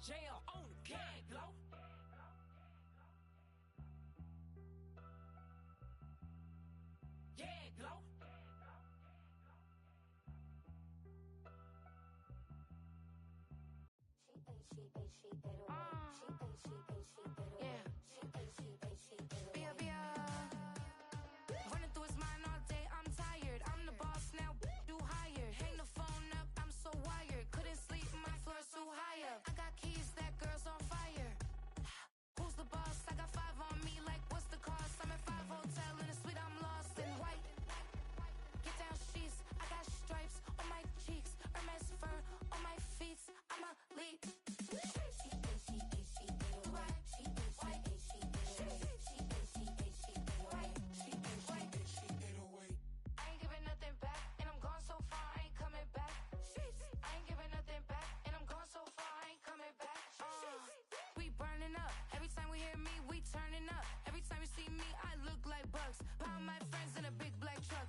jail on the gag, low. Yeah, glow. Running through his mind all day, I'm tired. I'm the boss now, do higher. Hang the phone up, I'm so wired. Couldn't sleep, my floor's too high up. I got keys, that girl's on fire. Who's the boss? I got 5 on me, like what's the cost? I'm at 5 hotel in a suite, I'm lost in white. Get down sheets, I got stripes on my cheeks. Hermes fur on my feet, I'm a lead. BUCS, pound my friends in a big black truck.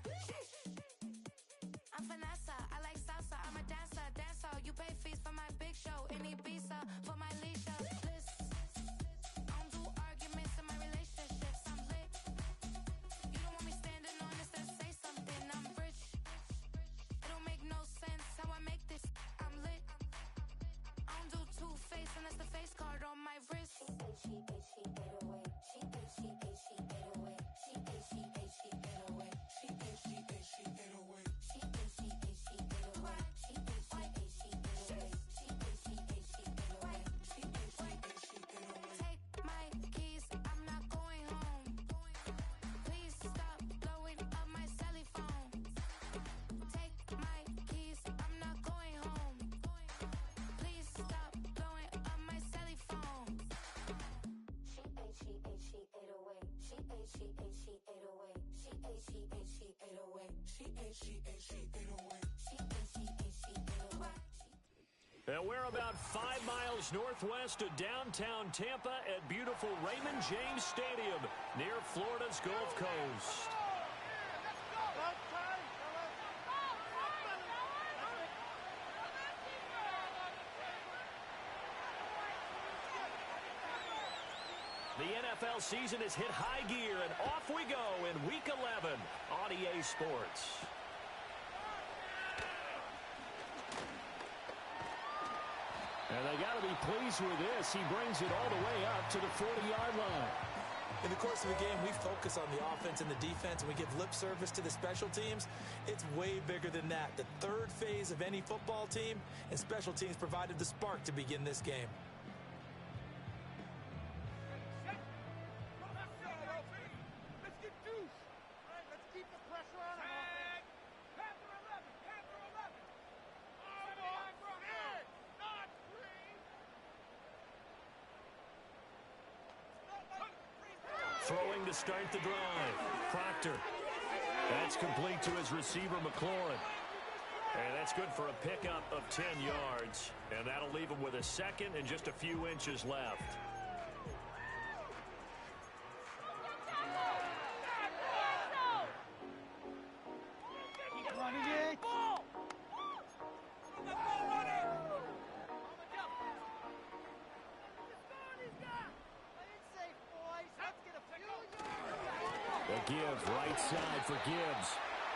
I'm Vanessa, I like salsa, I'm a dancer, you pay fees for my big show in Ibiza, for my leisure list. I don't do arguments in my relationships, I'm lit. You don't want me standing on this and say something, I'm rich. It don't make no sense how I make this, I'm lit. I don't do two-face unless the face card on my wrist. She 808. Take my keys, I'm not going home. Please stop blowing up my celly phone. Take my keys, I'm not going home. Please stop blowing up my celly phone. She 808. And we're about 5 miles northwest of downtown Tampa at beautiful Raymond James Stadium near Florida's Gulf Coast. The NFL season has hit high gear, and off we go in Week 11 on EA Sports. And they got to be pleased with this. He brings it all the way up to the 40-yard line. In the course of the game, we focus on the offense and the defense, and we give lip service to the special teams. It's way bigger than that. The third phase of any football team, and special teams provided the spark to begin this game. Throwing to start the drive. Proctor. That's complete to his receiver, McLaurin. And that's good for a pickup of 10 yards. And that'll leave him with a second and just a few inches left. The give, right side for Gibbs.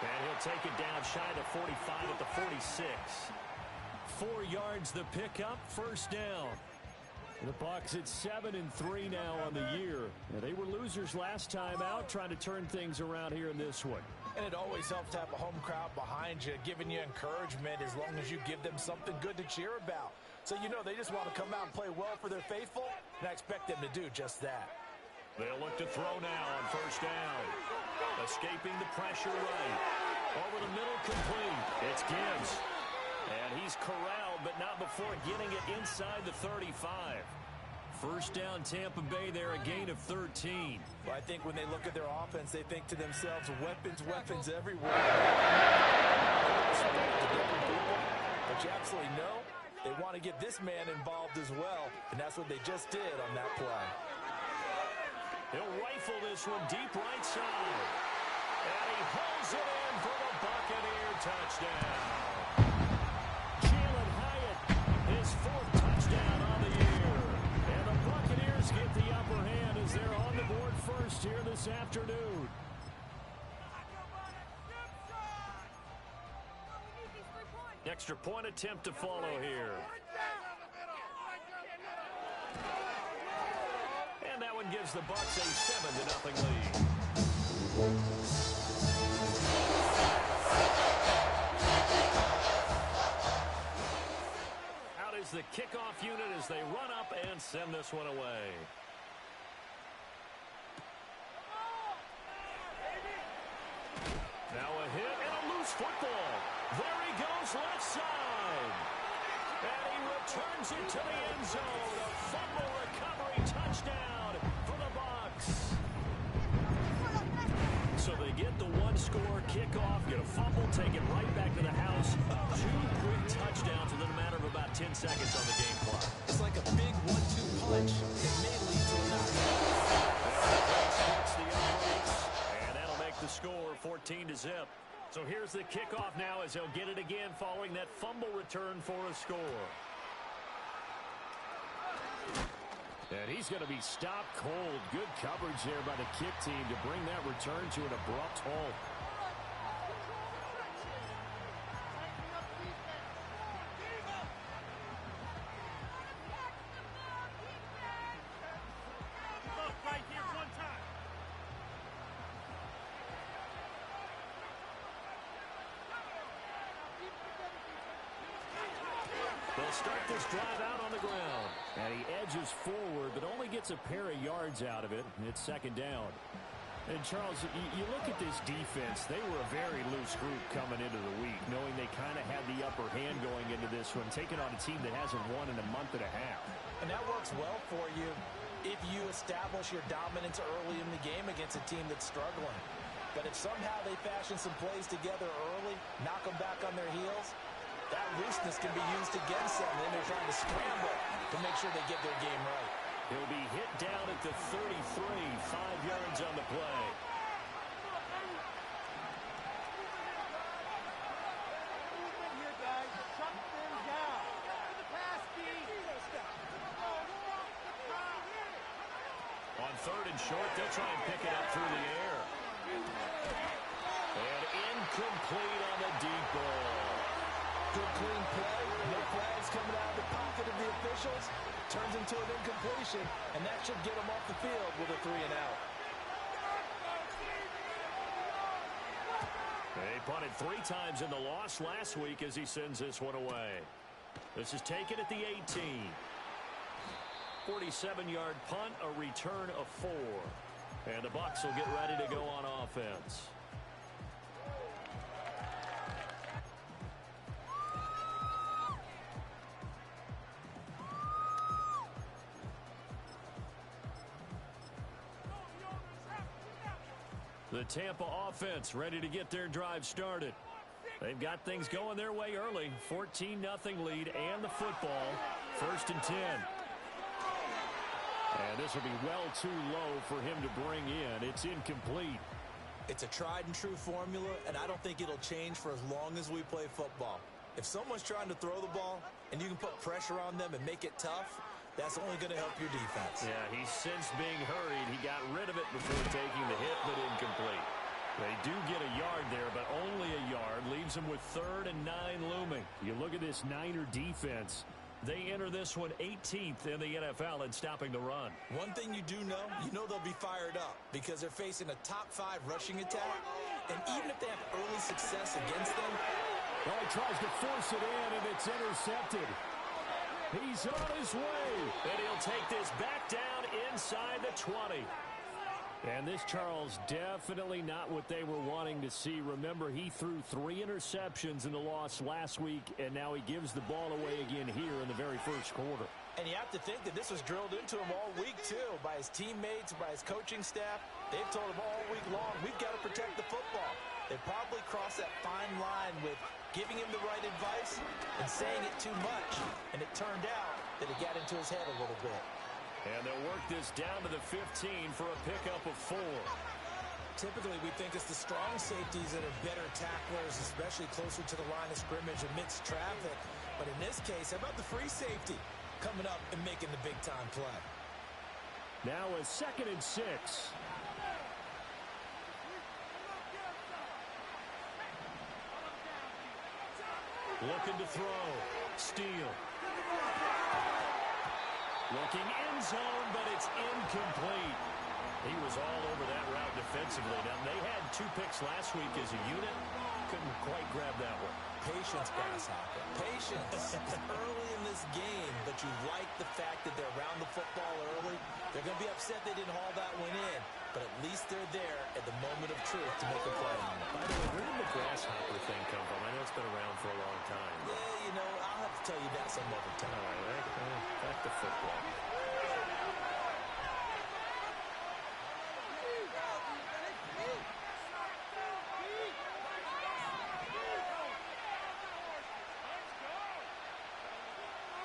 And he'll take it down shy of the 45 at the 46. 4 yards the pickup, first down. The BUCS at 7-3 now on the year. Now, they were losers last time out, trying to turn things around here in this one. And it always helps to have a home crowd behind you, giving you encouragement as long as you give them something good to cheer about. So you know they just want to come out and play well for their faithful, and I expect them to do just that. They'll look to throw now on first down. Escaping the pressure right. Over the middle, complete. It's Gibbs. And he's corralled, but not before getting it inside the 35. First down, Tampa Bay there, a gain of 13. Well, I think when they look at their offense, they think to themselves, weapons everywhere. But you absolutely know they want to get this man involved as well, and that's what they just did on that play. He'll rifle this one deep right side. And he pulls it in for the Buccaneer touchdown. Jalen Hyatt, his 4th touchdown on the year. here this afternoon. Extra point attempt to follow here. And that one gives the BUCS a 7-0 lead. Out is the kickoff unit as they run up and send this one away. Now a hit and a loose football. There he goes left side. And he returns it to the end zone. A fumble recovery touchdown for the BUCS. So they get the one-score kickoff, get a fumble, take it right back to the house. 2 quick touchdowns within a matter of about 10 seconds on the game clock. It's like a big 1-2 punch. It may lead to a knockout. And that'll make the score 14-0. So here's the kickoff now as they'll get it again following that fumble return for a score. And he's going to be stopped cold. Good coverage there by the kick team to bring that return to an abrupt halt. They'll start this drive out on the ground. And he edges forward, but only gets a pair of yards out of it. It's second down. And, Charles, you look at this defense. They were a very loose group coming into the week, knowing they kind of had the upper hand going into this one, taking on a team that hasn't won in a month and a half. And that works well for you if you establish your dominance early in the game against a team that's struggling. But if somehow they fashion some plays together early, knock them back on their heels, that looseness can be used against them. Then they're trying to scramble to make sure they get their game right. He'll be hit down at the 33, 5 yards on the play. On third and short, they'll try and pick it up through the air. And incomplete on the deep ball. Good clean play. No flags coming out of the pocket of the officials. Turns into an incompletion, and that should get him off the field with a 3-and-out. They punted 3 times in the loss last week as he sends this one away. This is taken at the 18. 47-yard punt, a return of 4. And the BUCS will get ready to go on offense. The Tampa offense ready to get their drive started. They've got things going their way early. 14-0 lead and the football. 1st and 10. And this will be well too low for him to bring in. It's incomplete. It's a tried-and-true formula, and I don't think it'll change for as long as we play football. If someone's trying to throw the ball and you can put pressure on them and make it tough, that's only going to help your defense. Yeah, he's since being hurried. He got rid of it before taking the hit, but incomplete. They do get a yard there, but only a yard. Leaves them with 3rd and 9 looming. You look at this Niner defense. They enter this one 18th in the NFL in stopping the run. One thing you do know, they'll be fired up because they're facing a top 5 rushing attack. And even if they have early success against them, well, he tries to force it in, and it's intercepted. He's on his way. And he'll take this back down inside the 20. And this, Charles, definitely not what they were wanting to see. Remember, he threw 3 interceptions in the loss last week, and now he gives the ball away again here in the very first quarter. And you have to think that this was drilled into him all week, too, by his teammates, by his coaching staff. They've told him all week long, we've got to protect the football. They probably crossed that fine line with giving him the right advice and saying it too much. And it turned out that it got into his head a little bit. And they'll work this down to the 15 for a pickup of 4. Typically, we think it's the strong safeties that are better tacklers, especially closer to the line of scrimmage amidst traffic. But in this case, how about the free safety coming up and making the big-time play? Now a 2nd and 6. Looking to throw. Steele. Looking end zone, but it's incomplete. He was all over that route defensively. Now, they had 2 picks last week as a unit. Couldn't quite grab that one. Patience, Grasshopper. Patience. It's early in this game, but you like the fact that they're around the football early. They're going to be upset they didn't haul that one in, but at least they're there at the moment of truth to make a play on it. By the way, where did the grasshopper thing come from? I know it's been around for a long time. Yeah, you know, I'll have to tell you that some other time. All right, back to football.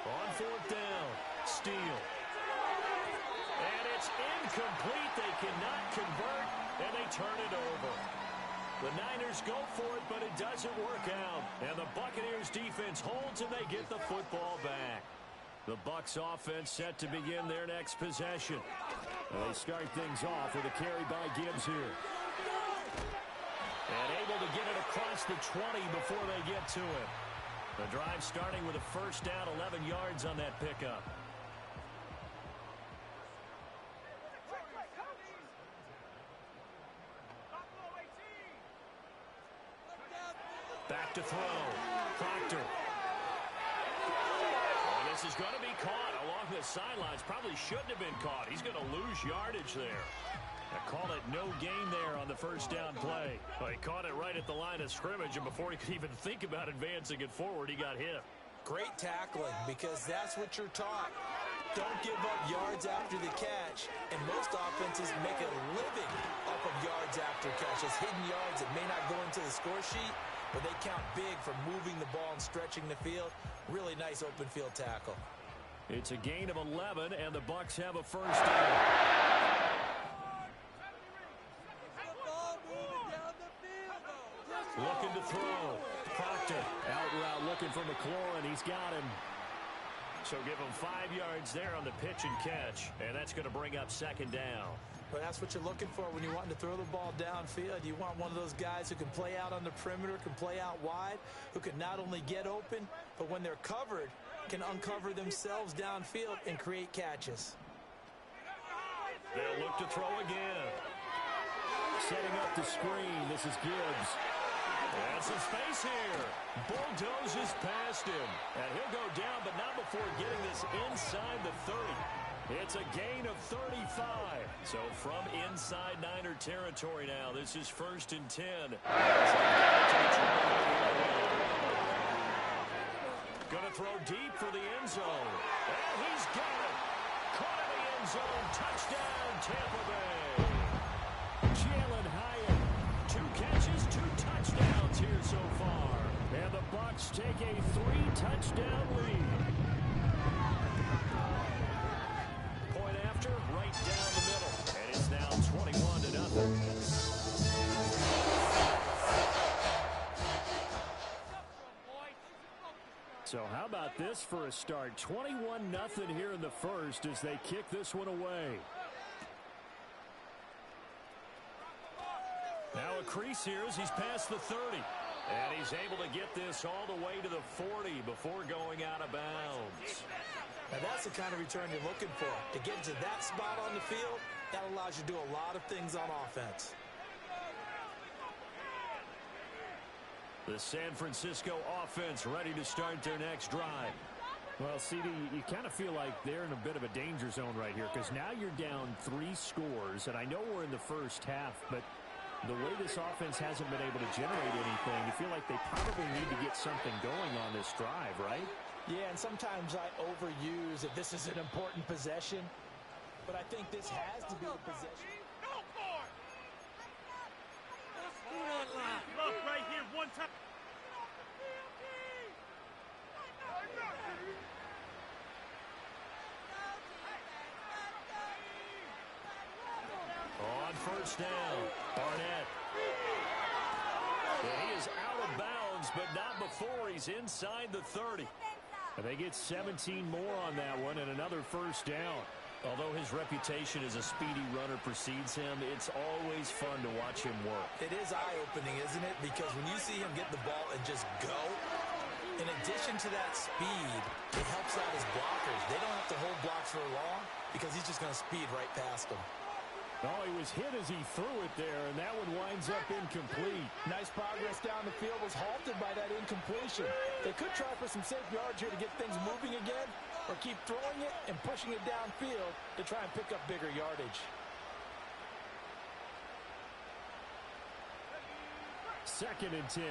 On 4th down, Steele. And it's incomplete. They cannot convert, and they turn it over. The Niners go for it, but it doesn't work out. And the Buccaneers defense holds, and they get the football back. The BUCS offense set to begin their next possession. And they start things off with a carry by Gibbs here. And able to get it across the 20 before they get to it. The drive starting with a first down, 11 yards on that pickup. Back to throw. Proctor. Oh, this is going to be caught along the sidelines. Probably shouldn't have been caught. He's going to lose yardage there. I call it no gain there on the first down play. Well, he caught it right at the line of scrimmage, and before he could even think about advancing it forward, he got hit. Great tackling, because that's what you're taught. Don't give up yards after the catch, and most offenses make a living off of yards after catch. It's hidden yards that may not go into the score sheet, but they count big for moving the ball and stretching the field. Really nice open field tackle. It's a gain of 11, and the BUCS have a first down. Looking to throw. Proctor out route looking for McLaurin. He's got him. So give him 5 yards there on the pitch and catch. And that's going to bring up second down. But that's what you're looking for when you're wanting to throw the ball downfield. You want one of those guys who can play out on the perimeter, can play out wide, who can not only get open, but when they're covered, can uncover themselves downfield and create catches. They'll look to throw again. Setting up the screen. This is Gibbs. And some space here. Bulldozes past him. And he'll go down, but not before getting this inside the 30. It's a gain of 35. So from inside Niner territory now, this is 1st and 10. Gonna throw deep for the end zone. And he's got it. Caught in the end zone. Touchdown, Tampa Bay. Jalen Hyatt. 2 catches, 2 touchdowns here so far. And the BUCS take a 3-touchdown lead. Point after, right down the middle. And it's now 21-0. So how about this for a start? 21-0 here in the first as they kick this one away. Now a crease here as he's past the 30. And he's able to get this all the way to the 40 before going out of bounds. Now that's the kind of return you're looking for. To get to that spot on the field, that allows you to do a lot of things on offense. The San Francisco offense ready to start their next drive. Well, CD, you kind of feel like they're in a bit of a danger zone right here because now you're down 3 scores, and I know we're in the first half, but the way this offense hasn't been able to generate anything, you feel like they probably need to get something going on this drive, right? Yeah, and sometimes I overuse that this is an important possession, but I think this has to be the possession. Go for it! Look right here, one time. On first down, Barnett. Yeah, he is out of bounds, but not before he's inside the 30. And they get 17 more on that one and another first down. Although his reputation as a speedy runner precedes him, it's always fun to watch him work. It is eye-opening, isn't it? Because when you see him get the ball and just go, In addition to that speed, it helps out his blockers. They don't have to hold blocks for long because he's just going to speed right past them. Oh, he was hit as he threw it there, and that one winds up incomplete. Nice progress down the field was halted by that incompletion. They could try for some safe yards here to get things moving again, or keep throwing it and pushing it downfield to try and pick up bigger yardage. Second and 10.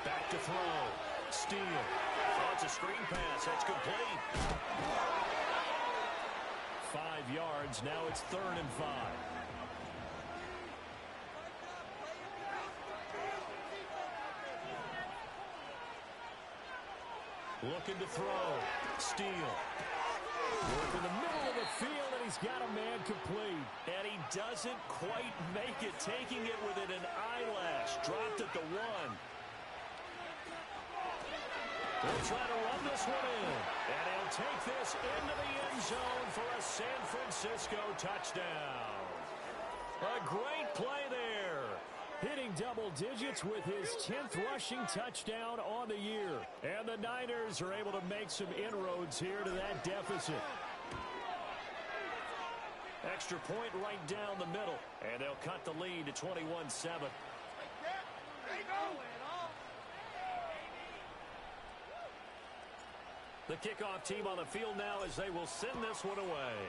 Back to throw. Steele. Oh, it's a screen pass. That's complete. 5 yards. Now it's 3rd and 5. Looking to throw. Steele. Work in the middle of the field, and he's got a man complete. And he doesn't quite make it, taking it within an eyelash. Dropped at the 1. He'll try to run this one in. And he'll take this into the end zone for a San Francisco touchdown. A great play there. Hitting double digits with his 10th rushing touchdown on the year. And the Niners are able to make some inroads here to that deficit. Extra point right down the middle. And they'll cut the lead to 21-7. The kickoff team on the field now as they will send this one away.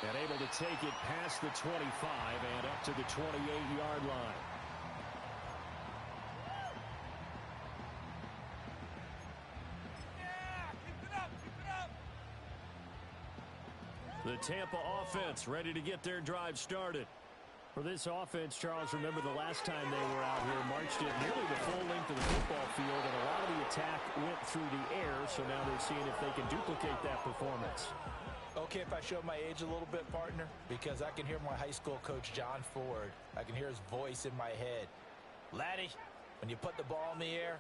And able to take it past the 25 and up to the 28-yard line. The Tampa offense ready to get their drive started. For this offense, Charles, remember the last time they were out here, marched it nearly the full length of the football field, and a lot of the attack went through the air, so now they're seeing if they can duplicate that performance. Okay, if I show my age a little bit, partner, because I can hear my high school coach, John Ford. I can hear his voice in my head. Laddie, when you put the ball in the air,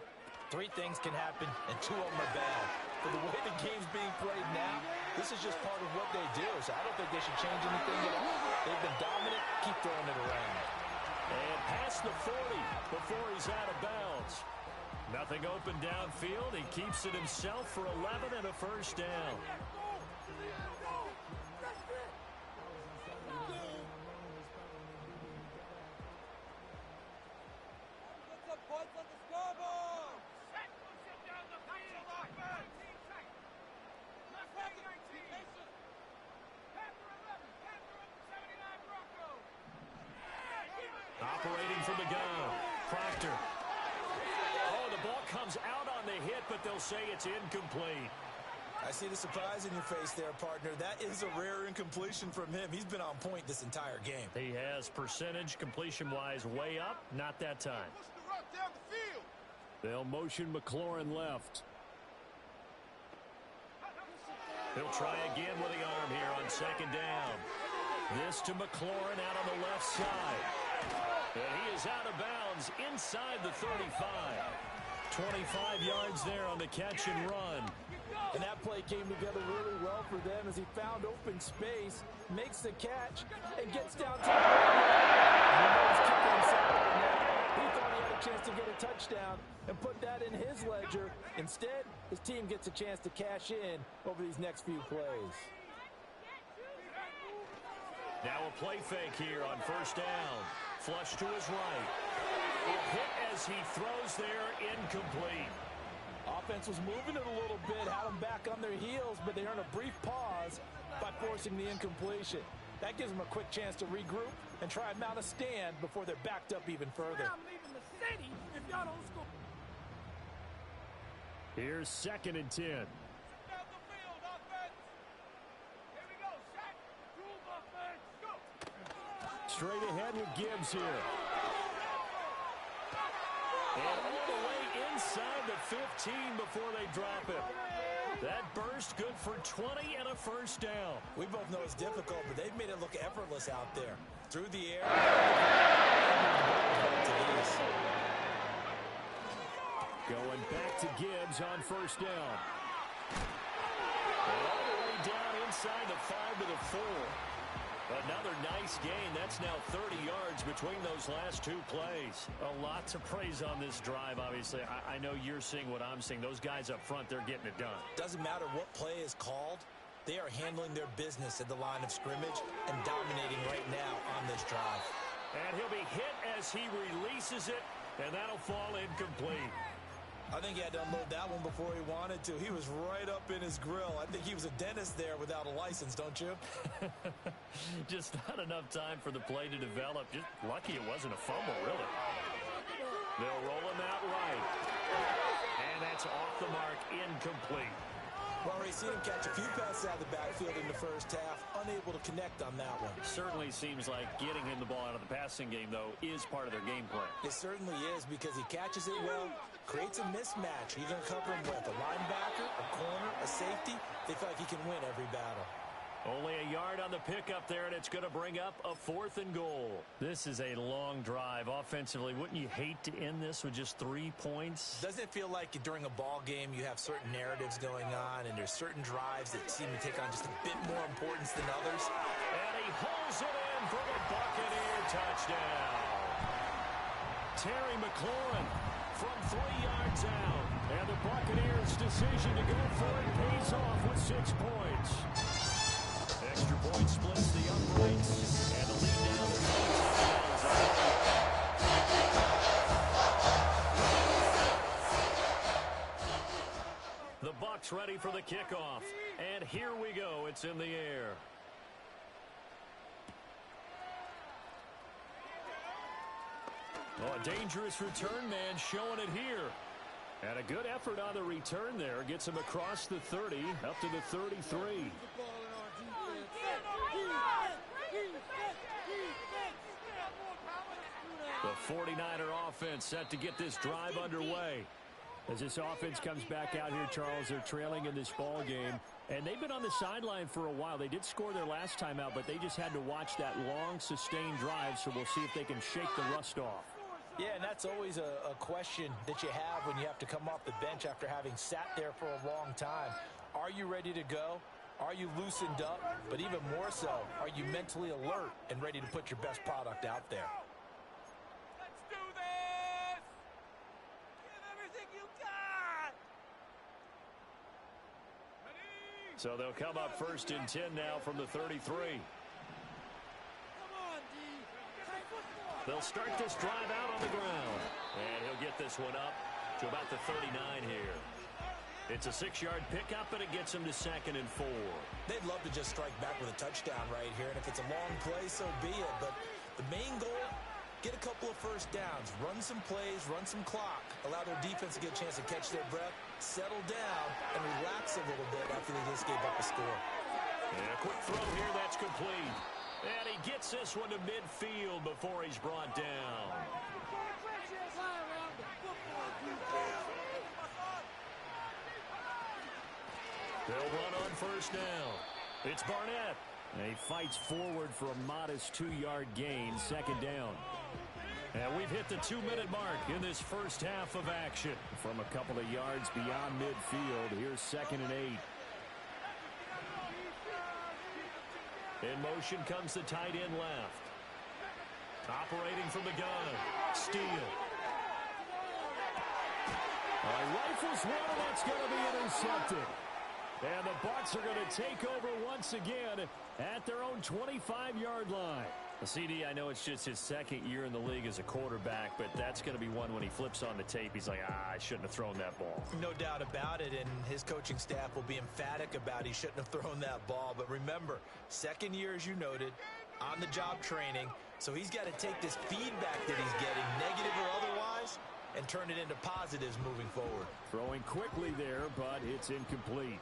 3 things can happen, and 2 of them are bad. For the way the game's being played now, this is just part of what they do, so I don't think they should change anything at all. They've been dominant. Keep throwing it around. And past the 40 before he's out of bounds. Nothing open downfield. He keeps it himself for 11 and a first down. Operating from the gun, Proctor. Oh, the ball comes out on the hit, but they'll say it's incomplete. I see the surprise in your face there, partner. That is a rare incompletion from him. He's been on point this entire game. He has percentage completion-wise way up, not that time. They'll motion McLaurin left. He'll try again with the arm here on 2nd down. This to McLaurin out on the left side. And he is out of bounds inside the 35. 25 yards there on the catch and run. And that play came together really well for them as he found open space, makes the catch, and gets down to the He thought he had a chance to get a touchdown and put that in his ledger. Instead, his team gets a chance to cash in over these next few plays. Now a play fake here on 1st down. Flush to his right. A hit as he throws there, incomplete. Offense was moving it a little bit, had them back on their heels, but they earned a brief pause by forcing the incompletion. That gives them a quick chance to regroup and try and mount a stand before they're backed up even further. I'm leaving the city if y'all don't score. Here's 2nd and 10. Down the field, offense. Here we go, Shaq. Groove offense. Go. Straight ahead with Gibbs here. And all the way inside the 15 before they drop it. That burst good for 20 and a first down. We both know it's difficult, but they've made it look effortless out there. Through the air. Going back to Gibbs on 1st down. All the way down inside the 5 to the 4. Another nice gain. That's now 30 yards between those last two plays. A lot to praise on this drive, obviously. I know you're seeing what I'm seeing. Those guys up front, they're getting it done. Doesn't matter what play is called. They are handling their business at the line of scrimmage and dominating right now on this drive. And he'll be hit as he releases it, and that'll fall incomplete. I think he had to unload that one before he wanted to. He was right up in his grill. I think he was a dentist there without a license, don't you? Just not enough time for the play to develop. Just lucky it wasn't a fumble, really. They'll roll him out right. And that's off the mark, incomplete. Well, we've seen him catch a few passes out of the backfield in the first half, unable to connect on that one. Certainly seems like getting him the ball out of the passing game, though, is part of their game plan. It certainly is, because he catches it well, creates a mismatch. You're going to cover him with a linebacker, a corner, a safety. They feel like he can win every battle. Only a yard on the pickup there, and it's going to bring up a 4th and goal. This is a long drive. Offensively, wouldn't you hate to end this with just 3 points? Doesn't it feel like during a ball game you have certain narratives going on, and there's certain drives that seem to take on just a bit more importance than others? And he holds it in for the Buccaneer touchdown. Terry McLaurin from 3 yards out. And the Buccaneers' decision to go for it pays off with 6 points. Extra point splits the uprights, and the lead now is 8 The Bucs ready for the kickoff, and here we go. It's in the air. Oh, a dangerous return man showing it here. And a good effort on the return there. Gets him across the 30, up to the 33. The 49er offense set to get this drive underway. As this offense comes back out here, Charles, they're trailing in this ball game. And they've been on the sideline for a while. They did score their last time out, but they just had to watch that long, sustained drive, so we'll see if they can shake the rust off. Yeah, and that's always a question that you have when you have to come off the bench after having sat there for a long time. Are you ready to go? Are you loosened up? But even more so, are you mentally alert and ready to put your best product out there? Let's do this! Give everything you got! Ready? So they'll come up 1st and 10 now from the 33. They'll start this drive out on the ground. And he'll get this one up to about the 39 here. It's a 6-yard pickup, and it gets him to 2nd and 4. They'd love to just strike back with a touchdown right here, and if it's a long play, so be it. But the main goal, get a couple of first downs, run some plays, run some clock, allow their defense to get a chance to catch their breath, settle down, and relax a little bit after they just gave up a score. And a quick throw here, that's complete. And he gets this one to midfield before he's brought down. They'll run on 1st down. It's Barnett. And he fights forward for a modest 2-yard gain, 2nd down. And we've hit the 2-minute mark in this first half of action. From a couple of yards beyond midfield, here's 2nd and 8. In motion comes the tight end left. Operating from the gun. Steele. Rifles one, and that's going to be intercepted. And the Bucs are going to take over once again at their own 25-yard line. CD, I know it's just his 2nd year in the league as a quarterback, but that's going to be one when he flips on the tape. He's like, I shouldn't have thrown that ball. No doubt about it, and his coaching staff will be emphatic about he shouldn't have thrown that ball. But remember, 2nd year, as you noted, on-the-job training, so he's got to take this feedback that he's getting, negative or otherwise, and turn it into positives moving forward. Throwing quickly there, but it's incomplete.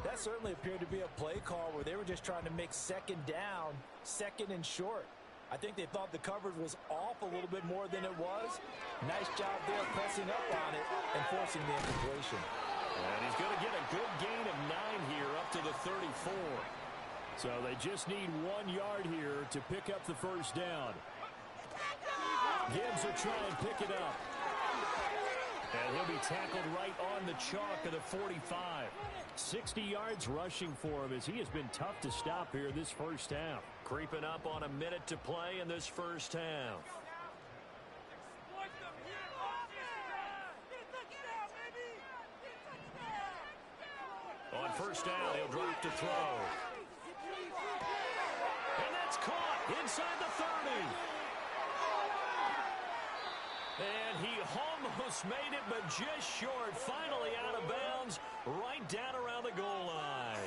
That certainly appeared to be a play call where they were just trying to make 2nd down, 2nd and short. I think they thought the coverage was off a little bit more than it was. Nice job there pressing up on it and forcing the incompletion. And he's going to get a good gain of 9 here up to the 34. So they just need 1 yard here to pick up the 1st down. Gibbs will try and pick it up. And he'll be tackled right on the chalk of the 45. 60 yards rushing for him as he has been tough to stop here this first half. Creeping up on a minute to play in this first half. On first down, he'll drop to throw. And that's caught inside the 30. And he almost made it, but just short. Finally out of bounds, right down around the goal line.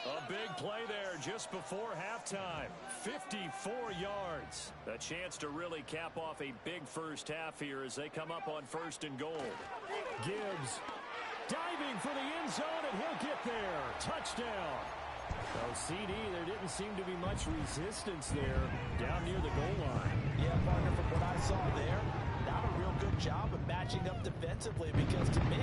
A big play there just before halftime. 54 yards. A chance to really cap off a big first half here as they come up on first and goal. Gibbs diving for the end zone, and he'll get there. Touchdown. Oh, CD, there didn't seem to be much resistance there down near the goal line. Yeah, partner, from what I saw there, not a real good job of matching up defensively because to me,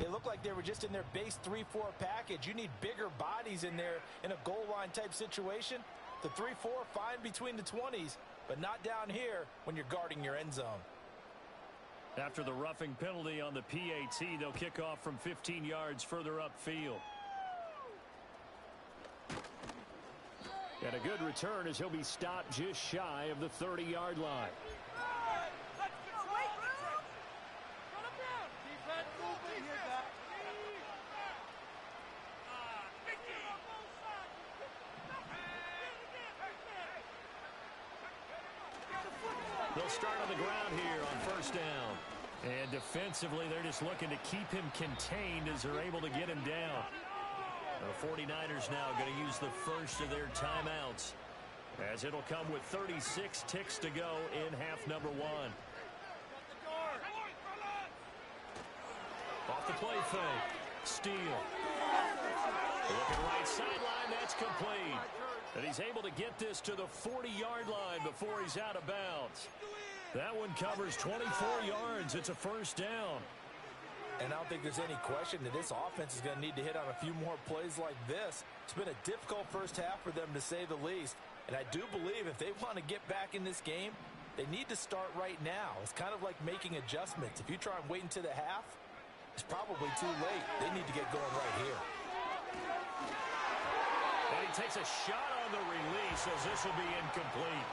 it looked like they were just in their base 3-4 package. You need bigger bodies in there in a goal line type situation. The 3-4, fine between the 20s, but not down here when you're guarding your end zone. After the roughing penalty on the PAT, they'll kick off from 15 yards further upfield. And a good return as he'll be stopped just shy of the 30-yard line. They'll start on the ground here on first down. And defensively, they're just looking to keep him contained as they're able to get him down. The 49ers now going to use the first of their timeouts, as it'll come with 36 ticks to go in half number one. Off the play fake. Steele. Looking right sideline. That's complete. And he's able to get this to the 40-yard line before he's out of bounds. That one covers 24 yards. It's a first down. And I don't think there's any question that this offense is going to need to hit on a few more plays like this. It's been a difficult first half for them, to say the least. And I do believe if they want to get back in this game, they need to start right now. It's kind of like making adjustments. If you try and wait until the half, it's probably too late. They need to get going right here. And he takes a shot on the release as this will be incomplete.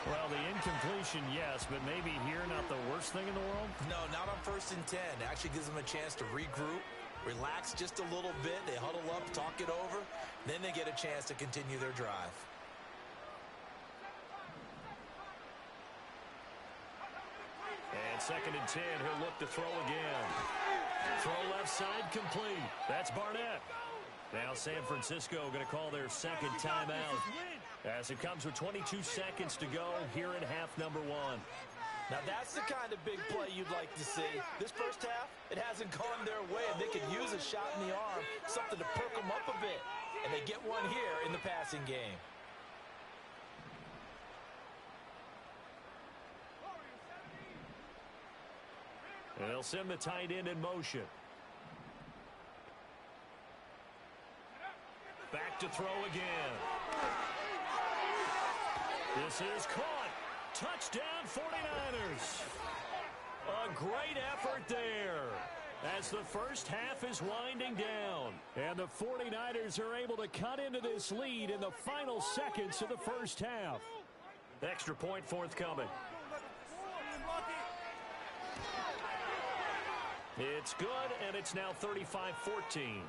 Well, the incompletion, yes, but maybe here not the worst thing in the world? No, not on 1st and 10. It actually gives them a chance to regroup, relax just a little bit. They huddle up, talk it over. Then they get a chance to continue their drive. And 2nd and 10, he'll look to throw again. Throw left side complete. That's Barnett. Now San Francisco going to call their second timeout, as it comes with 22 seconds to go here in half number one. Now that's the kind of big play you'd like to see. This first half, it hasn't gone their way, and they could use a shot in the arm, something to perk them up a bit. And they get one here in the passing game. And they'll send the tight end in motion. Back to throw again. This is caught. Touchdown 49ers. A great effort there as the first half is winding down. And the 49ers are able to cut into this lead in the final seconds of the first half. Extra point forthcoming. It's good, and it's now 35-14.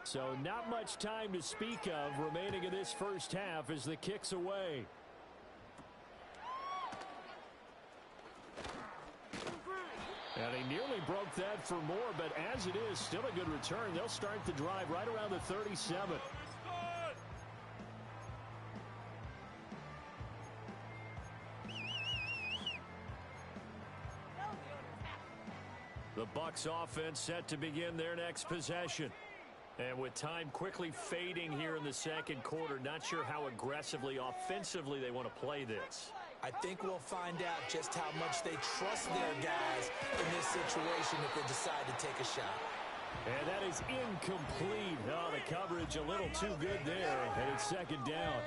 So not much time to speak of remaining in this first half as the kick's away. And he nearly broke that for more, but as it is, still a good return. They'll start the drive right around the 37. The BUCS offense set to begin their next possession. And with time quickly fading here in the second quarter, not sure how aggressively, offensively they want to play this. I think we'll find out just how much they trust their guys in this situation if they decide to take a shot. And that is incomplete. Oh, the coverage a little too good there, and it's second down.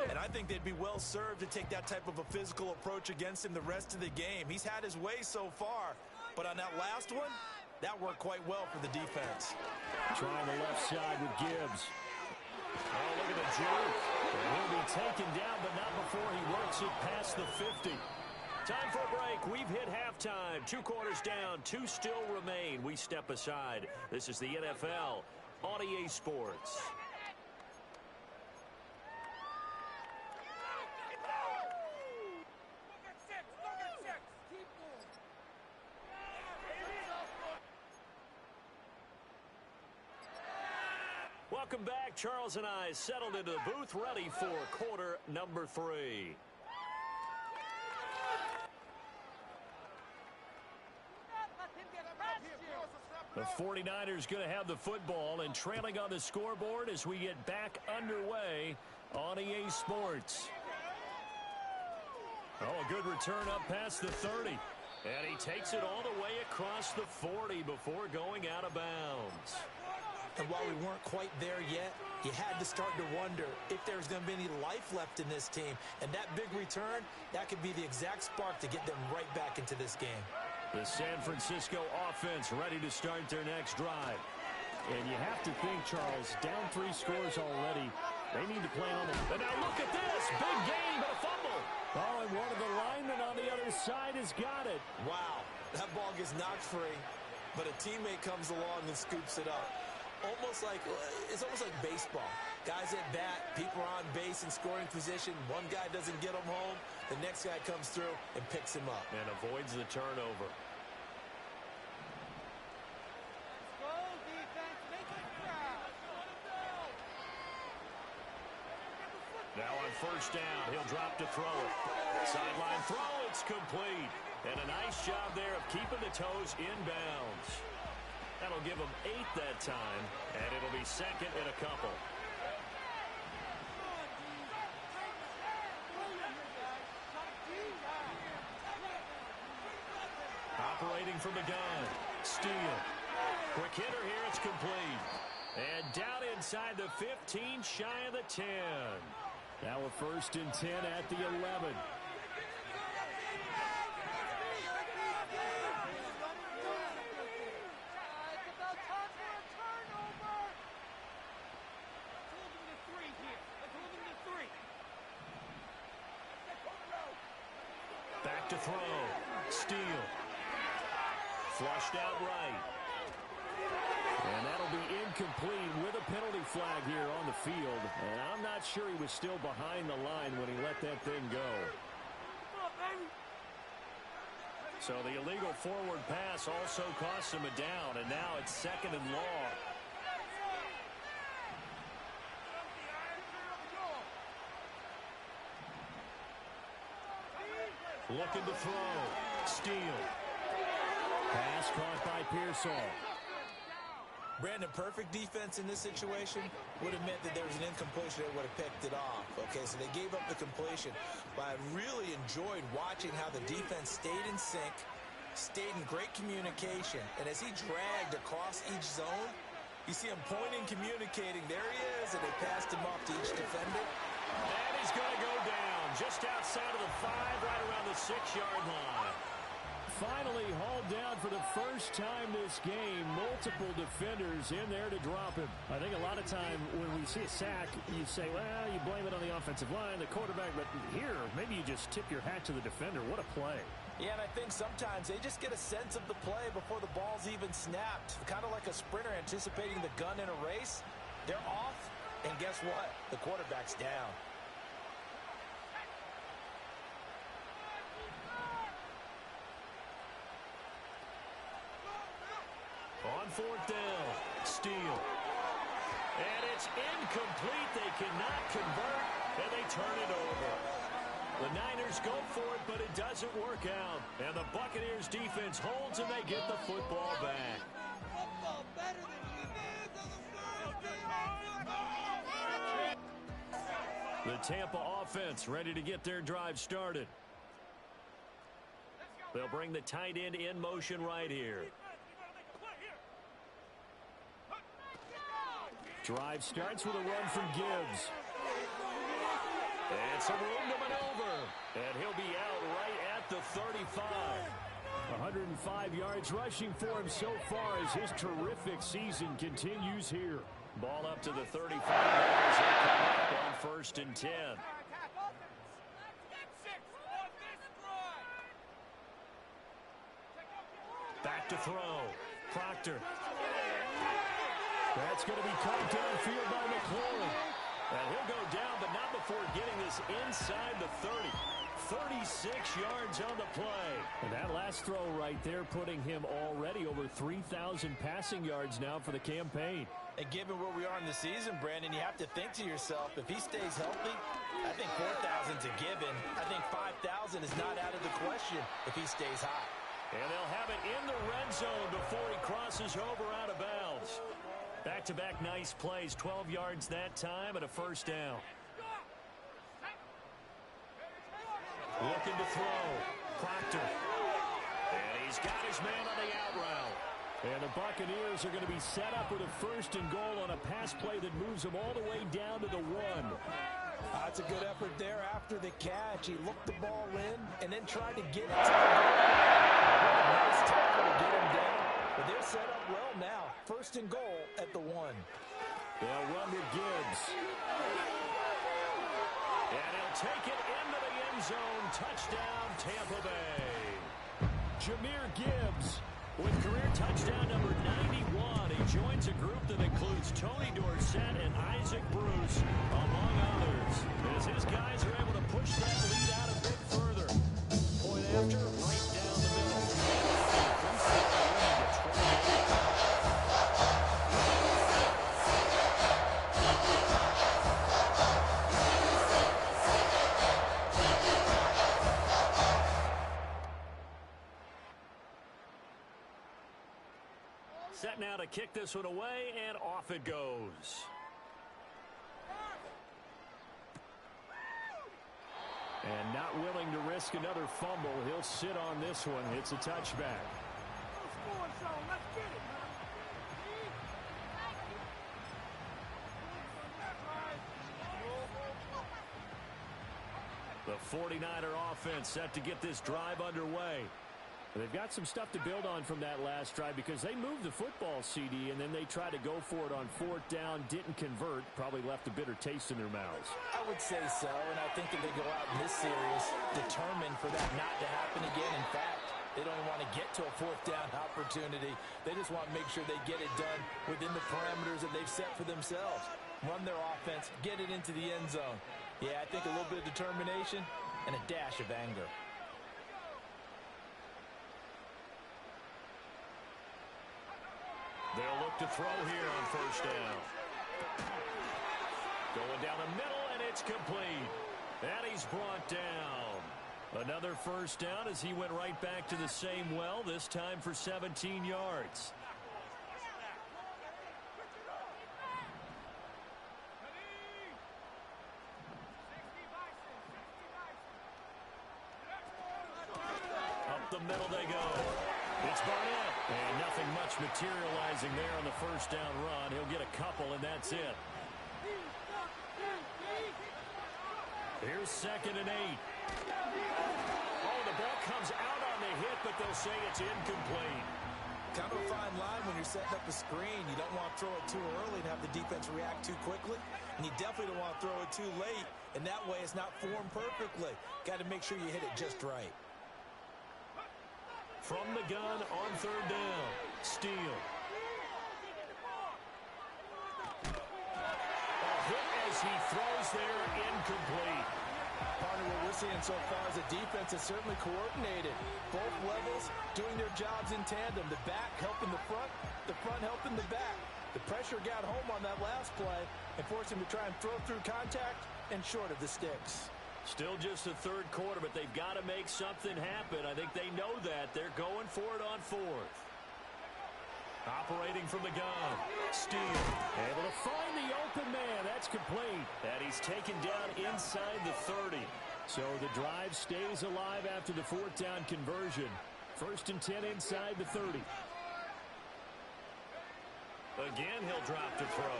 And I think they'd be well served to take that type of a physical approach against him the rest of the game. He's had his way so far, but on that last one, that worked quite well for the defense. Trying the left side with Gibbs. Oh, look at the juke. And he'll be taken down, but not before he works it past the 50. Time for a break. We've hit halftime. 2 quarters down. 2 still remain. We step aside. This is the NFL on EA Sports. Welcome back. Charles and I settled into the booth, ready for quarter number 3. The 49ers going to have the football and trailing on the scoreboard as we get back underway on EA Sports. Oh, a good return up past the 30. And he takes it all the way across the 40 before going out of bounds. And while we weren't quite there yet, you had to start to wonder if there's going to be any life left in this team. And that big return, that could be the exact spark to get them right back into this game. The San Francisco offense ready to start their next drive. And you have to think, Charles, down 3 scores already. They need to play on the... And now look at this. Big gain, but a fumble. Oh, and one of the linemen on the other side has got it. Wow, that ball gets knocked free, but a teammate comes along and scoops it up. It's almost like baseball. Guys at bat, people are on base in scoring position. One guy doesn't get him home. The next guy comes through and picks him up. And avoids the turnover. Now on first down, he'll drop to throw it. Sideline throw, it's complete. And a nice job there of keeping the toes inbounds. That'll give him 8 that time, and it'll be second and a couple. Operating from the gun. Steele. Quick hitter here, it's complete. And down inside the 15, shy of the 10. Now a first and 10 at the 11. Back to throw. Steele. Flushed out right. And that'll be incomplete with a penalty flag here on the field. And I'm not sure he was still behind the line when he let that thing go. So the illegal forward pass also costs him a down, and now it's second and long. Looking to throw. Steele. Pass caught by Pearsall. Brandon, perfect defense in this situation would have meant that there was an incompletion. They would have picked it off. Okay, so they gave up the completion. But I really enjoyed watching how the defense stayed in sync, stayed in great communication. And as he dragged across each zone, you see him pointing, communicating. There he is, and they passed him off to each defender. And he's going to go down just outside of the 5, right around the 6-yard line. Finally hauled down for the first time this game. Multiple defenders in there to drop him. I think a lot of time when we see a sack, you say, well, you blame it on the offensive line, the quarterback. But here, maybe you just tip your hat to the defender. What a play. Yeah, and I think sometimes they just get a sense of the play before the ball's even snapped. Kind of like a sprinter anticipating the gun in a race. They're off, and guess what? The quarterback's down. On fourth down, Steele. And it's incomplete. They cannot convert, and they turn it over. The Niners go for it, but it doesn't work out. And the Buccaneers defense holds, and they get the football back. Football better than you did, The Tampa offense ready to get their drive started. They'll bring the tight end in motion right here. Drive starts with a run from Gibbs. And some room to maneuver. And he'll be out right at the 35. 105 yards rushing for him so far as his terrific season continues here. Ball up to the 35 yards. They come up on 1st and 10. Back to throw. Proctor. That's going to be caught downfield by McLaurin. And he'll go down, but not before getting this inside the 30. 36 yards on the play. And that last throw right there putting him already over 3,000 passing yards now for the campaign. And given where we are in the season, Brandon, you have to think to yourself, if he stays healthy, I think 4,000's a given. I think 5,000 is not out of the question if he stays hot. And they'll have it in the red zone before he crosses over out of bounds. Back-to-back nice plays, 12 yards that time and a 1st down. Looking to throw. Proctor. And he's got his man on the out route. And the Buccaneers are going to be set up with a 1st and goal on a pass play that moves them all the way down to the 1. That's a good effort there after the catch. He looked the ball in and then tried to get it to the goal. Nice tackle to get him down. But they're set up well now. 1st and goal at the 1. They'll run with Gibbs. And he'll take it into the end zone. Touchdown, Tampa Bay. Jahmyr Gibbs with career touchdown number 91. He joins a group that includes Tony Dorsett and Isaac Bruce, among others, as his guys are able to push that lead out a bit further. Point after, right down the middle. Set now to kick this one away, and off it goes. And not willing to risk another fumble. He'll sit on this one. It's a touchback. The 49er offense set to get this drive underway. They've got some stuff to build on from that last drive because they moved the football, CD, and then they tried to go for it on 4th down, didn't convert, probably left a bitter taste in their mouths. I would say so, and I think that they go out in this series determined for that not to happen again. In fact, they don't even want to get to a 4th down opportunity. They just want to make sure they get it done within the parameters that they've set for themselves. Run their offense, get it into the end zone. Yeah, I think a little bit of determination and a dash of anger. They'll look to throw here on 1st down. Going down the middle, and it's complete. And he's brought down. Another 1st down as he went right back to the same well, this time for 17 yards. Up the middle they go. It's Barnett. And nothing much materializing there on the 1st down run. He'll get a couple, and that's it. Here's 2nd and 8. Oh, the ball comes out on the hit, but they'll say it's incomplete. Kind of a fine line when you're setting up a screen. You don't want to throw it too early and have the defense react too quickly. And you definitely don't want to throw it too late. And that way it's not formed perfectly. Got to make sure you hit it just right. From the gun on 3rd down. Steele. A hit as he throws there, incomplete. Partner, what we're seeing so far is the defense is certainly coordinated. Both levels doing their jobs in tandem. The back helping the front helping the back. The pressure got home on that last play and forced him to try and throw through contact and short of the sticks. Still just the 3rd quarter, but they've got to make something happen. I think they know that. They're going for it on 4th. Operating from the gun. Steele. Able to find the open man. That's complete. And he's taken down inside the 30. So the drive stays alive after the fourth down conversion. 1st and 10 inside the 30. Again, he'll drop to throw.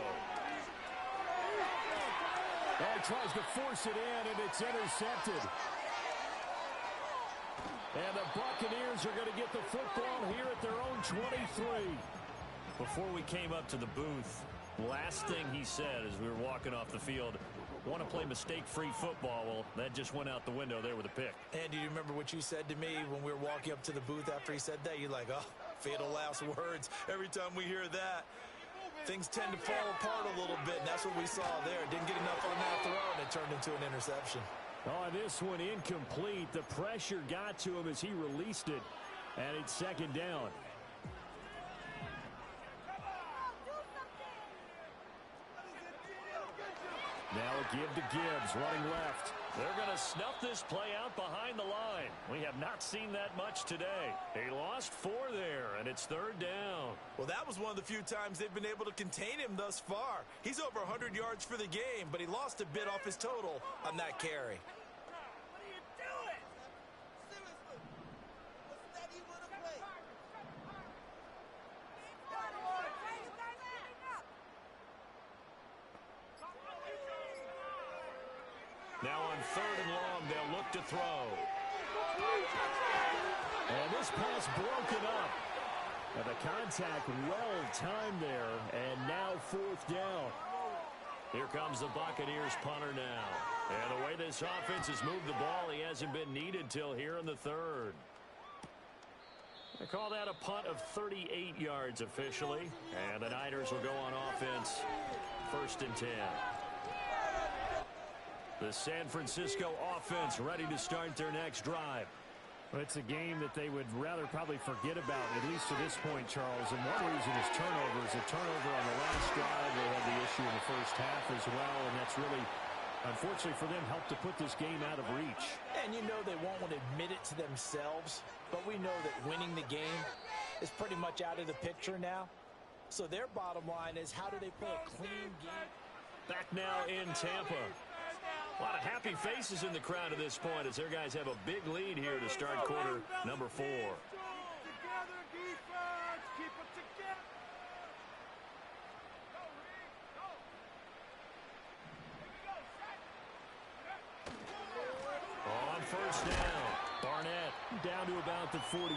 He tries to force it in, and it's intercepted. And the Buccaneers are going to get the football here at their own 23. Before we came up to the booth, last thing he said as we were walking off the field, want to play mistake-free football. Well, that just went out the window there with a pick. And do you remember what you said to me when we were walking up to the booth after he said that? You're like, oh, fatal last words. Every time we hear that, things tend to fall apart a little bit, and that's what we saw there. Didn't get enough on that throw, and it turned into an interception. Oh, this one incomplete. The pressure got to him as he released it, and it's 2nd down. Now a give to Gibbs, running left. They're going to snuff this play out behind the line. We have not seen that much today. They lost 4 there, and it's 3rd down. Well, that was one of the few times they've been able to contain him thus far. He's over 100 yards for the game, but he lost a bit off his total on that carry. What are you doing? Seriously. What's that you want to play? Now on 3rd and long, they'll look to throw. And this pass broken up. And the contact well timed there. And now 4th down. Here comes the Buccaneers punter now. And the way this offense has moved the ball, he hasn't been needed till here in the 3rd. They call that a punt of 38 yards officially. And the Niners will go on offense 1st and 10. The San Francisco offense ready to start their next drive. Well, it's a game that they would rather probably forget about, at least to this point, Charles. And one reason is turnovers. A turnover on the last drive. They had the issue in the first half as well, and that's really, unfortunately for them, helped to put this game out of reach. And you know they won't want to admit it to themselves, but we know that winning the game is pretty much out of the picture now. So their bottom line is, how do they play a clean game? Back now in Tampa. A lot of happy faces in the crowd at this point as their guys have a big lead here to start quarter number 4. Together, defense. Keep it together. Go, Reed. Go. Here we go. On 1st down, Barnett Down to about the 45.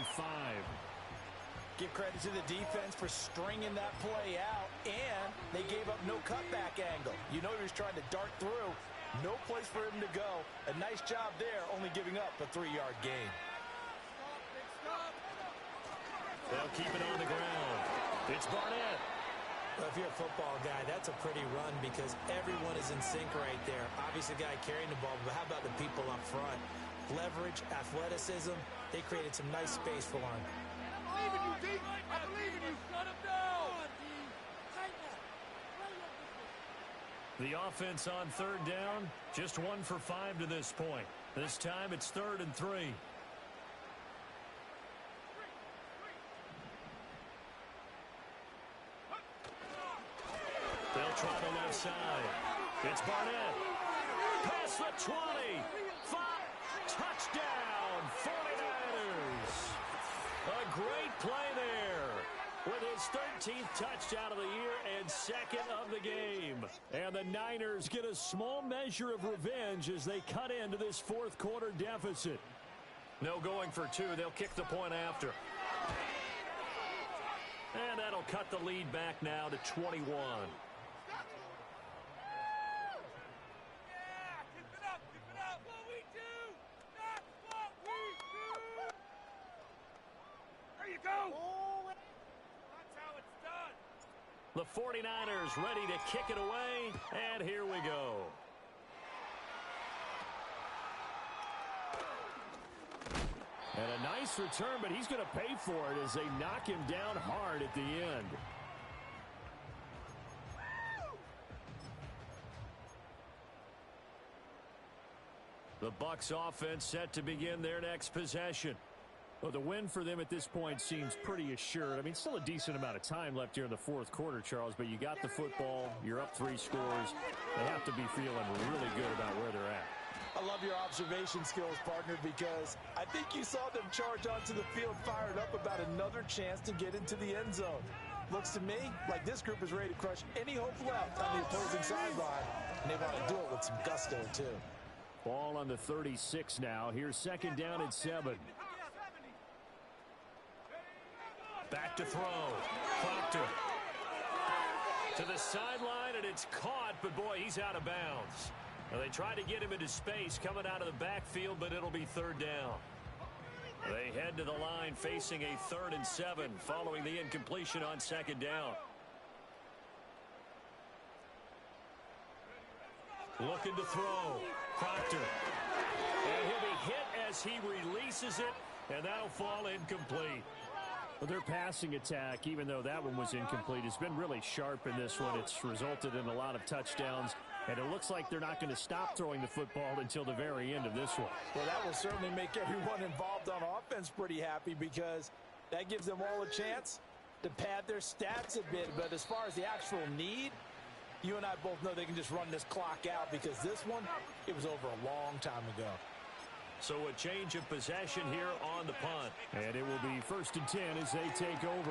Give credit to the defense for stringing that play out, and they gave up no cutback angle. You know he was trying to dart through. No place for him to go. A nice job there, only giving up a 3-yard gain. They'll keep it on the ground. It's Barnett. Well, if you're a football guy, that's a pretty run because everyone is in sync right there. Obviously, the guy carrying the ball, but how about the people up front? Leverage, athleticism, they created some nice space for him. I believe in you, D. I believe in you. Shut him down. The offense on 3rd down, just 1 for 5 to this point. This time it's 3rd and 3. They'll try the left side. It's Barnett. Past the 20. 5. Touchdown, 49ers. A great play there. With his 13th touchdown of the year and 2nd of the game. And the Niners get a small measure of revenge as they cut into this 4th quarter deficit. No going for 2. They'll kick the point after. And that'll cut the lead back now to 21. Yeah, keep it up, keep it up. What we do, that's what we do. There you go. That's how it's done. The 49ers ready to kick it away, and here we go. And a nice return, but he's going to pay for it as they knock him down hard at the end. The BUCS offense set to begin their next possession. Well, the win for them at this point seems pretty assured. I mean, still a decent amount of time left here in the fourth quarter, Charles, but you got the football, you're up 3 scores. They have to be feeling really good about where they're at. I love your observation skills, partner, because I think you saw them charge onto the field fired up about another chance to get into the end zone. Looks to me like this group is ready to crush any hope left on the opposing sideline, and they want to do it with some gusto, too. Ball on the 36 now. Here's second down and 7. Back to throw. Proctor. To the sideline, and it's caught, but boy, he's out of bounds. Now, they tried to get him into space coming out of the backfield, but it'll be third down. They head to the line facing a 3rd and 7 following the incompletion on second down. Looking to throw. Proctor. And he'll be hit as he releases it, and that'll fall incomplete. Well, their passing attack, even though that one was incomplete, has been really sharp in this one. It's resulted in a lot of touchdowns, and it looks like they're not going to stop throwing the football until the very end of this one. Well, that will certainly make everyone involved on offense pretty happy, because that gives them all a chance to pad their stats a bit. But as far as the actual need, you and I both know they can just run this clock out, because this one, it was over a long time ago. So a change of possession here on the punt. And it will be 1st and 10 as they take over.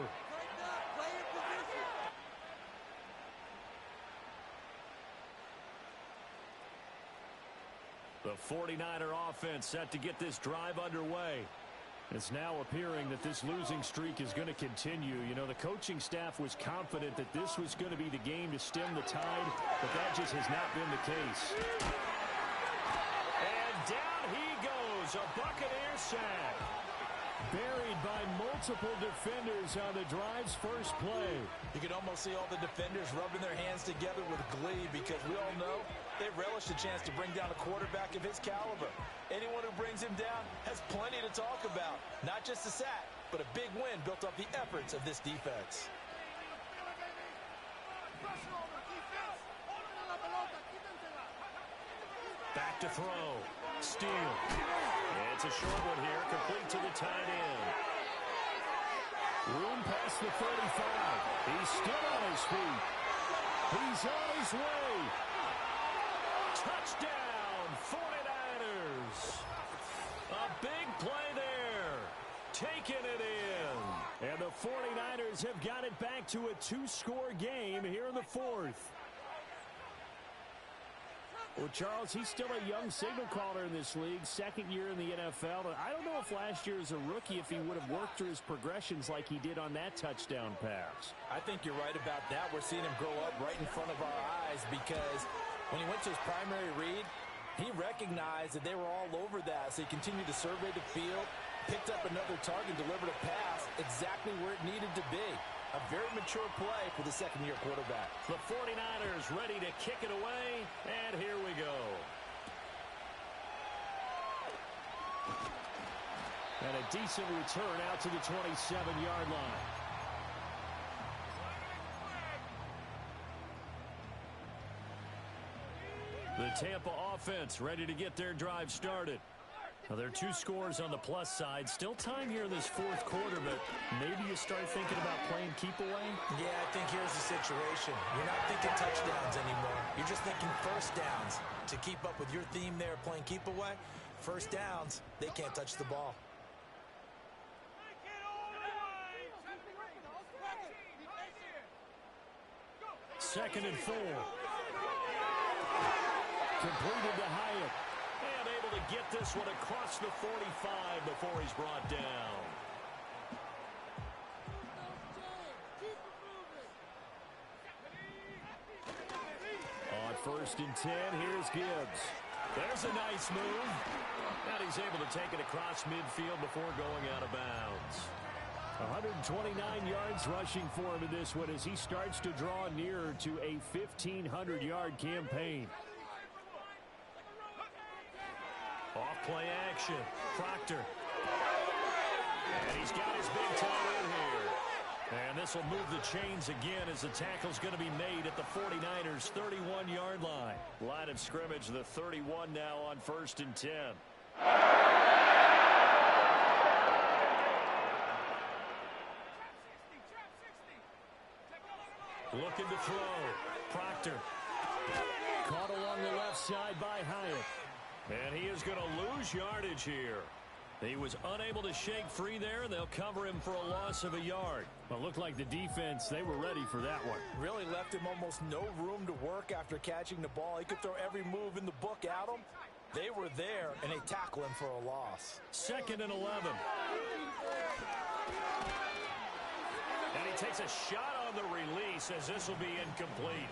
The 49er offense set to get this drive underway. It's now appearing that this losing streak is going to continue. You know, the coaching staff was confident that this was going to be the game to stem the tide, but that just has not been the case. And down he goes, a Buccaneer sack. Buried by multiple defenders on the drive's first play. You can almost see all the defenders rubbing their hands together with glee, because we all know they relish the chance to bring down a quarterback of his caliber. Anyone who brings him down has plenty to talk about. Not just a sack, but a big win built off the efforts of this defense. Back to throw. Steele. It's a short one here, complete to the tight end. Room past the 35. He's still on his feet. He's on his way. Touchdown, 49ers. A big play there. Taking it in. And the 49ers have got it back to a 2-score game here in the 4th. Well, Charles, he's still a young signal caller in this league, 2nd year in the NFL. I don't know if last year as a rookie, if he would have worked through his progressions like he did on that touchdown pass. I think you're right about that. We're seeing him grow up right in front of our eyes, because when he went to his primary read, he recognized that they were all over that. So he continued to survey the field, picked up another target, delivered a pass exactly where it needed to be. A very mature play for the 2nd-year quarterback. The 49ers ready to kick it away, and here we go. And a decent return out to the 27-yard line. The Tampa offense ready to get their drive started. Now, there are 2 scores on the plus side. Still time here in this 4th quarter, but maybe you start thinking about playing keep away? Yeah, I think here's the situation. You're not thinking touchdowns anymore. You're just thinking first downs. To keep up with your theme there, playing keep away, first downs, they can't touch the ball. 2nd and 4. Completed to Hyatt. And able to get this one across the 45 before he's brought down. On 1st and 10, here's Gibbs. There's a nice move. And he's able to take it across midfield before going out of bounds. 129 yards rushing for him in this one as he starts to draw nearer to a 1,500-yard campaign. Off play action. Proctor. And he's got his big toe in here. And this will move the chains again as the tackle's going to be made at the 49ers' 31-yard line. Line of scrimmage, the 31 now on 1st and 10. Looking to throw. Proctor. Caught along the left side by Hyatt. And he is going to lose yardage here. He was unable to shake free there, and they'll cover him for a loss of a yard. Well, it looked like the defense, they were ready for that one. Really left him almost no room to work after catching the ball. He could throw every move in the book at him. They were there, and they tackle him for a loss. 2nd and 11. And he takes a shot on the release as this will be incomplete.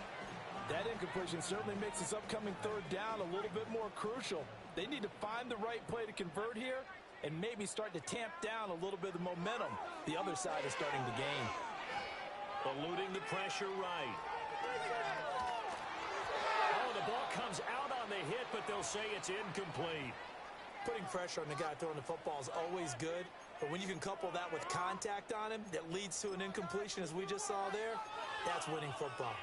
That incompletion certainly makes this upcoming 3rd down a little bit more crucial. They need to find the right play to convert here and maybe start to tamp down a little bit of momentum the other side is starting to gain. Eluding the pressure right. Oh, the ball comes out on the hit, but they'll say it's incomplete. Putting pressure on the guy throwing the football is always good, but when you can couple that with contact on him that leads to an incompletion, as we just saw there, that's winning football.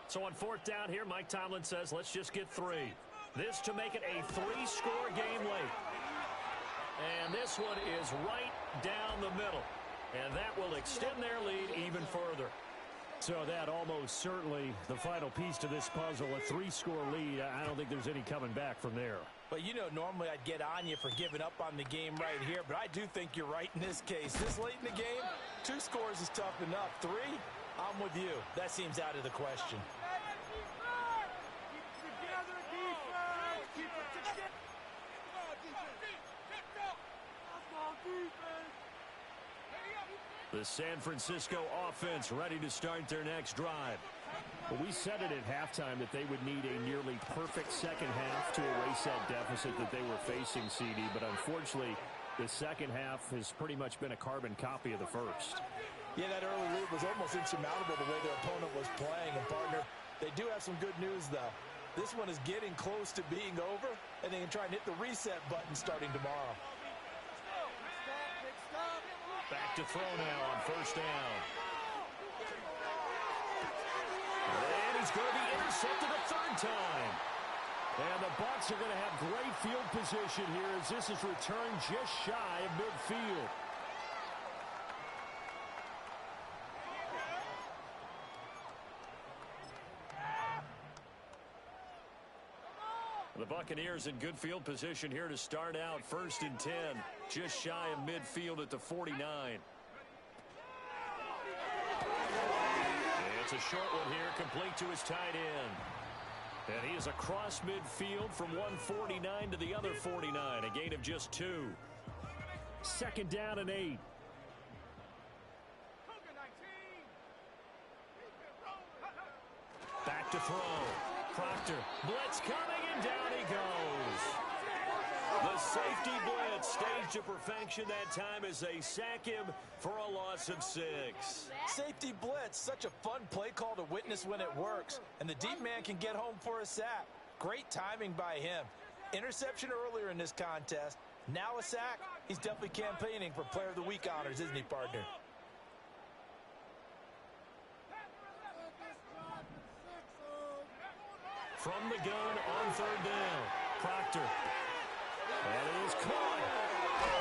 So on 4th down here, Mike Tomlin says, let's just get 3. This to make it a 3-score game late. And this one is right down the middle. And that will extend their lead even further. So that almost certainly the final piece to this puzzle, a 3-score lead. I don't think there's any coming back from there. But you know, normally I'd get on you for giving up on the game right here, but I do think you're right in this case. This late in the game, 2 scores is tough enough. 3, I'm with you. That seems out of the question. The San Francisco offense ready to start their next drive. Well, we said it at halftime that they would need a nearly perfect second half to erase that deficit that they were facing, CD. But unfortunately, the second half has pretty much been a carbon copy of the first. Yeah, that early lead was almost insurmountable the way their opponent was playing. And, partner, they do have some good news, though. This one is getting close to being over, and they can try and hit the reset button starting tomorrow. Back to throw now on 1st down. And he's going to be intercepted a 3rd time. And the BUCS are going to have great field position here as this is returned just shy of midfield. The Buccaneers in good field position here to start out 1st and 10. Just shy of midfield at the 49. It's a short one here, complete to his tight end. And he is across midfield from one 49 to the other 49. A gain of just 2. 2nd down and 8. Back to throw. Proctor. Blitz coming, and down he goes. The safety blitz staged to perfection that time as they sack him for a loss of 6. Safety blitz, such a fun play call to witness when it works. And the deep man can get home for a sack. Great timing by him. Interception earlier in this contest. Now a sack. He's definitely campaigning for Player of the Week honors, isn't he, partner? From the gun on 3rd down. Proctor. And it is caught.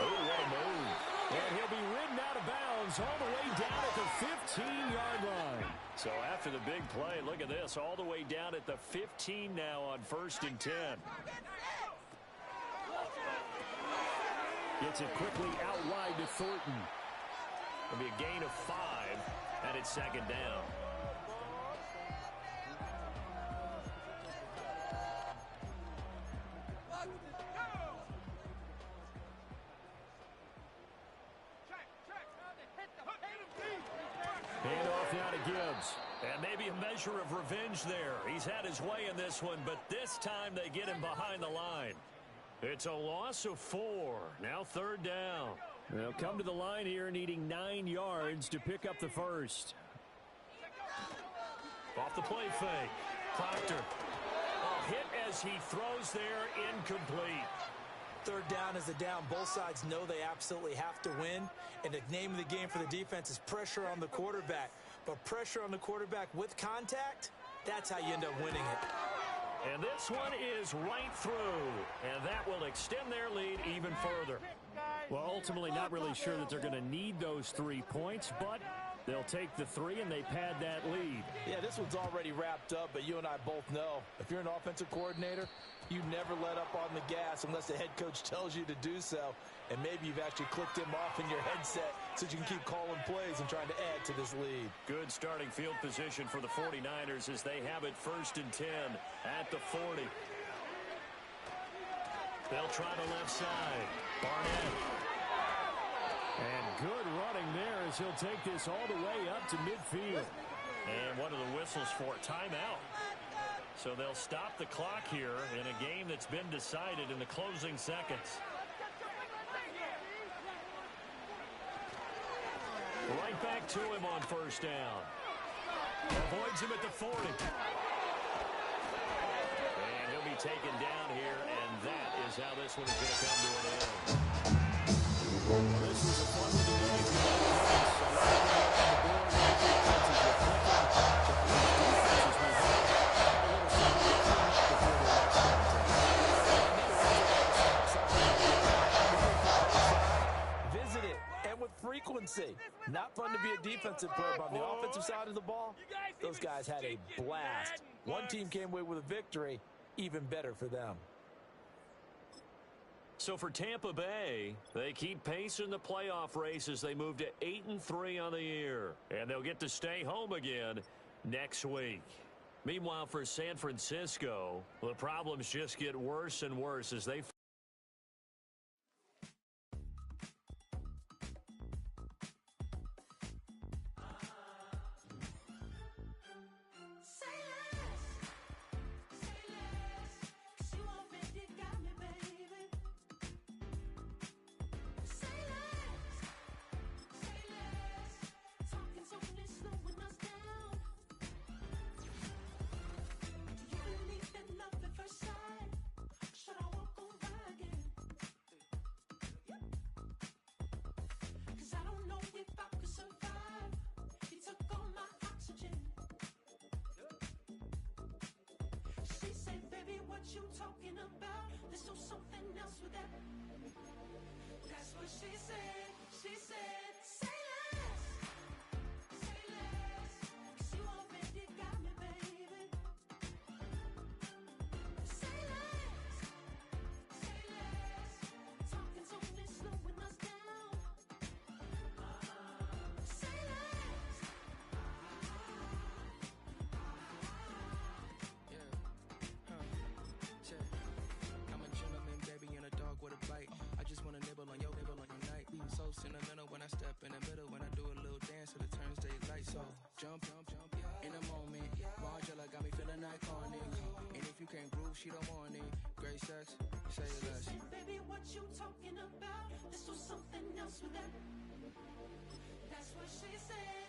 Oh, what a move. And he'll be ridden out of bounds all the way down at the 15-yard line. So after the big play, look at this. All the way down at the 15 now on 1st and 10. Gets it quickly out wide to Thornton. It'll be a gain of 5, and it's 2nd down. Handoff now to Gibbs. And maybe a measure of revenge there. He's had his way in this one, but this time they get him behind the line. It's a loss of 4. Now 3rd down. They'll come to the line here needing 9 yards to pick up the first. Off the play fake. Proctor. A hit as he throws there, incomplete. 3rd down is a down. Both sides know they absolutely have to win. And the name of the game for the defense is pressure on the quarterback. But pressure on the quarterback with contact, that's how you end up winning it. And this one is right through. And that will extend their lead even further. Well, ultimately not really sure that they're going to need those 3 points, but They'll take the 3, and they pad that lead. Yeah, this one's already wrapped up, but you and I both know if you're an offensive coordinator, you never let up on the gas unless the head coach tells you to do so. And maybe you've actually clicked him off in your headset so you can keep calling plays and trying to add to this lead. Good starting field position for the 49ers as they have it 1st and 10 at the 40. They'll try the left side. Barnett. And good running there as he'll take this all the way up to midfield. And what are the whistles for? Timeout. So they'll stop the clock here in a game that's been decided in the closing seconds. Right back to him on 1st down. Avoids him at the 40. And he'll be taken down here, and that is how this one is going to come to an end. This was a fun one today. If you like points, so let's bring it up on the board. The defenses were clicking. Defenses we have a little something to clean up before the next contest. Visit it, and with frequency. Not fun to be a defensive player, but on the offensive side of the ball, those guys had a blast. One team came away with a victory, even better for them. So for Tampa Bay, they keep pace in the playoff race as they move to 8-3 on the year. And they'll get to stay home again next week. Meanwhile, for San Francisco, the problems just get worse and worse as they you talking about? Let's do something else with that. That's what she said. She said, say less. Say less. 'Cause you already got me, baby. Say less. Say less. Talking's only slowing us down. Say less. I'm a gentleman, baby, and a dog with a bite. I just wanna nibble on your night. Being so sentimental when I step in the middle. When I do a little dance till it turns daylight. So jump, in a moment. Margella got me feeling iconic. And if you can't groove, she don't want it. Great sex, say less. Baby, what you talking about? Let's do something else with that. That's what she said.